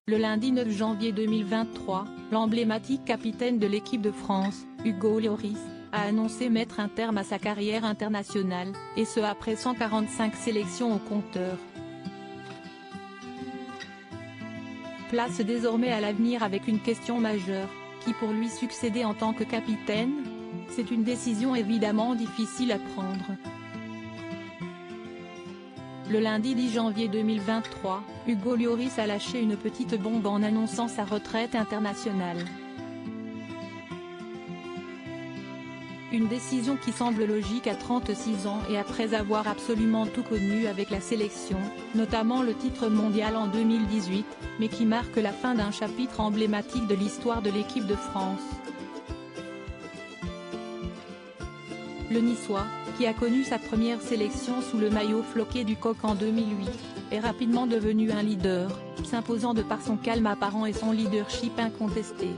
Le lundi 9 janvier 2023, l'emblématique capitaine de l'équipe de France, Hugo Lloris, a annoncé mettre un terme à sa carrière internationale, et ce après 145 sélections au compteur. Place désormais à l'avenir avec une question majeure, qui pour lui succéder en tant que capitaine? C'est une décision évidemment difficile à prendre. Le lundi 10 janvier 2023, Hugo Lloris a lâché une petite bombe en annonçant sa retraite internationale. Une décision qui semble logique à 36 ans et après avoir absolument tout connu avec la sélection, notamment le titre mondial en 2018, mais qui marque la fin d'un chapitre emblématique de l'histoire de l'équipe de France. Le Niçois, qui a connu sa première sélection sous le maillot floqué du Coq en 2008, est rapidement devenu un leader, s'imposant de par son calme apparent et son leadership incontesté.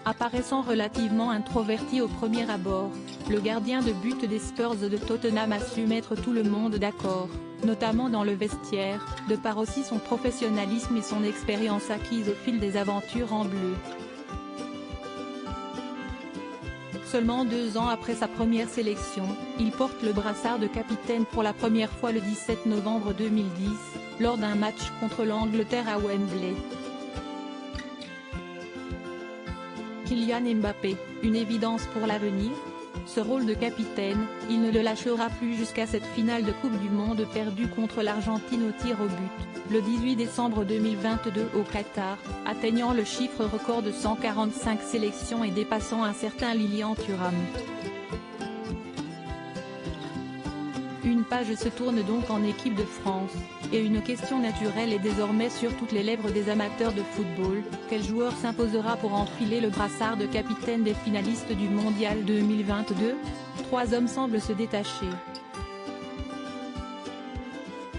Apparaissant relativement introverti au premier abord, le gardien de but des Spurs de Tottenham a su mettre tout le monde d'accord, notamment dans le vestiaire, de par aussi son professionnalisme et son expérience acquise au fil des aventures en bleu. Seulement 2 ans après sa première sélection, il porte le brassard de capitaine pour la première fois le 17 novembre 2010, lors d'un match contre l'Angleterre à Wembley. Kylian Mbappé, une évidence pour l'avenir? Ce rôle de capitaine, il ne le lâchera plus jusqu'à cette finale de Coupe du Monde perdue contre l'Argentine au tir au but, le 18 décembre 2022 au Qatar, atteignant le chiffre record de 145 sélections et dépassant un certain Lilian Thuram. Une page se tourne donc en équipe de France, et une question naturelle est désormais sur toutes les lèvres des amateurs de football: quel joueur s'imposera pour enfiler le brassard de capitaine des finalistes du Mondial 2022? 3 hommes semblent se détacher.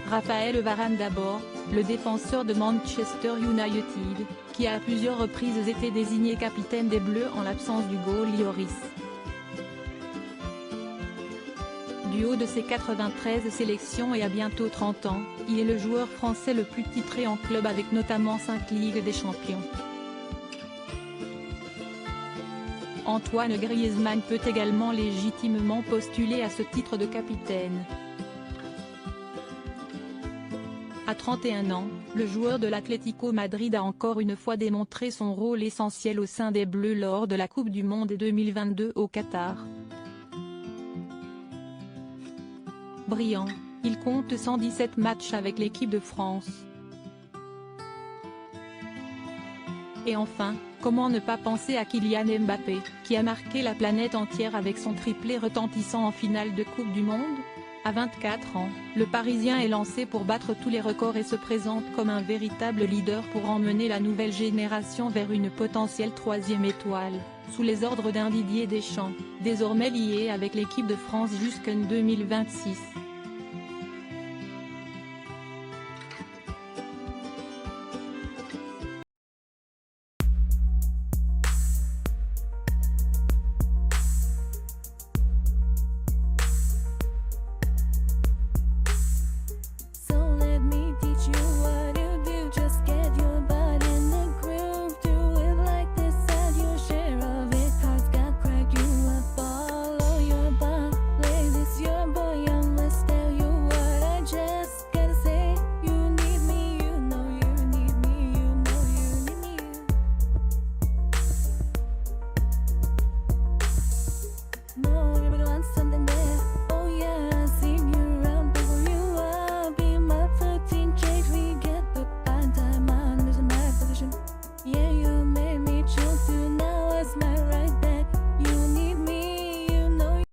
Raphaël Varane d'abord, le défenseur de Manchester United, qui a à plusieurs reprises été désigné capitaine des Bleus en l'absence d'Hugo Lloris. Du haut de ses 93 sélections et à bientôt 30 ans, il est le joueur français le plus titré en club avec notamment 5 Ligues des Champions. Antoine Griezmann peut également légitimement postuler à ce titre de capitaine. À 31 ans, le joueur de l'Atlético Madrid a encore une fois démontré son rôle essentiel au sein des Bleus lors de la Coupe du Monde 2022 au Qatar. Brillant, il compte 117 matchs avec l'équipe de France. Et enfin, comment ne pas penser à Kylian Mbappé, qui a marqué la planète entière avec son triplé retentissant en finale de Coupe du Monde? À 24 ans, le Parisien est lancé pour battre tous les records et se présente comme un véritable leader pour emmener la nouvelle génération vers une potentielle 3e étoile, sous les ordres d'un Didier Deschamps, désormais lié avec l'équipe de France jusqu'en 2026.